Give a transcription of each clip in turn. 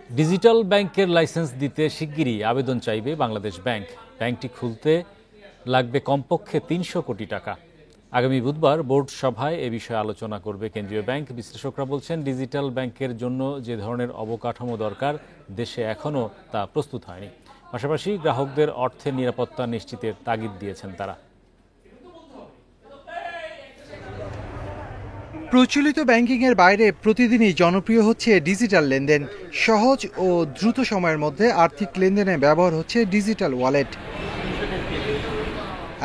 Digital ব্যাংকের licence দিতে শিগগিরই আবেদন চাইবে বাংলাদেশ ব্যাংক। ব্যাংকটি খুলতে লাগবে কমপক্ষে ৩০০ কোটি টাকা। আগামী বুধবার বোর্ড সভায় এ বিষয়ে আলোচনা করবে কেন্দ্রীয় ব্যাংক। বিশ্লেষকরা বলছেন, ডিজিটাল ব্যাংকের জন্য যে ধরনের অবকাঠামো দরকার দেশে এখনও তা প্রস্তুত হয়নি। পাশাপাশি গ্রাহকদের অর্থের নিরাপত্তা নিশ্চিতের তাগিদ দিয়েছেন তারা। প্রচলিত ব্যাংকিংয়ের বাইরে প্রতিদিনই জনপ্রিয় হচ্ছে ডিজিটাল লেনদেন। সহজ ও দ্রুত সময়ের মধ্যে আর্থিক লেনদেনে ব্যবহার হচ্ছে ডিজিটাল ওয়ালেট।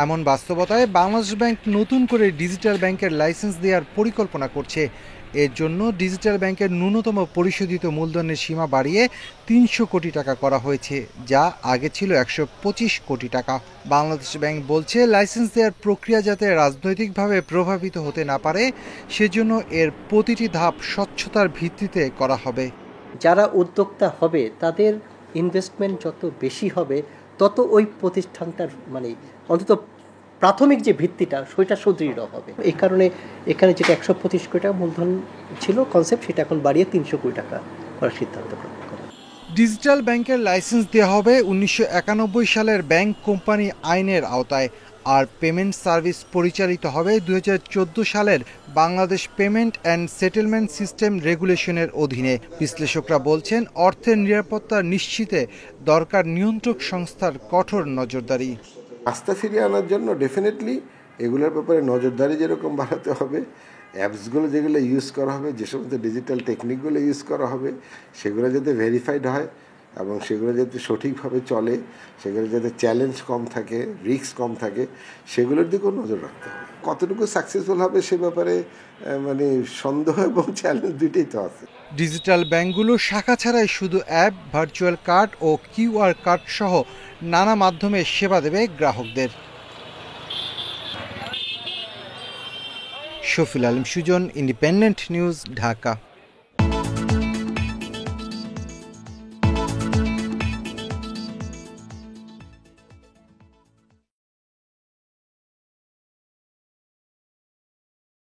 এমন বাস্তবতায় বাংলাদেশ ব্যাংক নতুন করে ডিজিটাল ব্যাংকের লাইসেন্স দেওয়ার পরিকল্পনা করছে। এর জন্য ডিজিটাল ব্যাংকের ন্যূনতম পরিশোধিত মূলধনের সীমা বাড়িয়ে ৩০০ কোটি টাকা করা হয়েছে, যা আগে ছিল ১২৫ কোটি টাকা। বাংলাদেশ ব্যাংক বলছে, লাইসেন্স দেওয়ার প্রক্রিয়া যাতে রাজনৈতিকভাবে প্রভাবিত হতে না পারে, সেজন্য এর প্রতিটি ধাপ স্বচ্ছতার ভিত্তিতে করা হবে। যারা উদ্যোক্তা হবে তাদের ইনভেস্টমেন্ট যত বেশি হবে, তত ওই প্রতিষ্ঠানটার অন্তত প্রাথমিক যে ভিত্তিটা সেটা সুদৃঢ় হবে। এই কারণে এখানে যেটা ১২৫ কোটি টাকা মূলধন ছিল কনসেপ্ট, সেটা এখন বাড়িয়ে ৩০০ কোটি টাকা করার সিদ্ধান্ত গ্রহণ করা। ডিজিটাল ব্যাংকের লাইসেন্স দেওয়া হবে ১৯৯১ সালের ব্যাংক কোম্পানি আইনের আওতায়, আর পেমেন্ট সার্ভিস পরিচালিত হবে ২০১৪ সালের Bangladesh payment and settlement system রেগুলেশনের অধীনে। বিশ্লেষকরা বলছেন, অর্থের নিরাপত্তা নিশ্চিতে দরকার নিয়ন্ত্রক সংস্থার কঠোর নজরদারি। আস্থা ফিরিয়ে আনার জন্য ডেফিনেটলি এগুলোর ব্যাপারে নজরদারি যেরকম বাড়াতে হবে, অ্যাপসগুলো যেগুলো ইউজ করা হবে, যে সমস্ত ডিজিটাল টেকনিকগুলো ইউজ করা হবে, সেগুলো যাতে ভেরিফাইড হয় এবং সেগুলো যাতে সঠিকভাবে চলে, সেগুলো যাতে চ্যালেঞ্জ কম থাকে, রিস্ক কম থাকে, সেগুলোর দিকেও নজর রাখতে হবে। কতটুকু সাকসেসফুল হবে সে ব্যাপারে সন্দেহ এবং চ্যালেঞ্জ দুইটাই তো আছে। ডিজিটাল ব্যাংকগুলো শাখা ছাড়াই শুধু অ্যাপ, ভার্চুয়াল কার্ড ও কিউআর কার্ড সহ নানা মাধ্যমে সেবা দেবে গ্রাহকদের। Shafil Alam Sujon, independent news, Dhaka.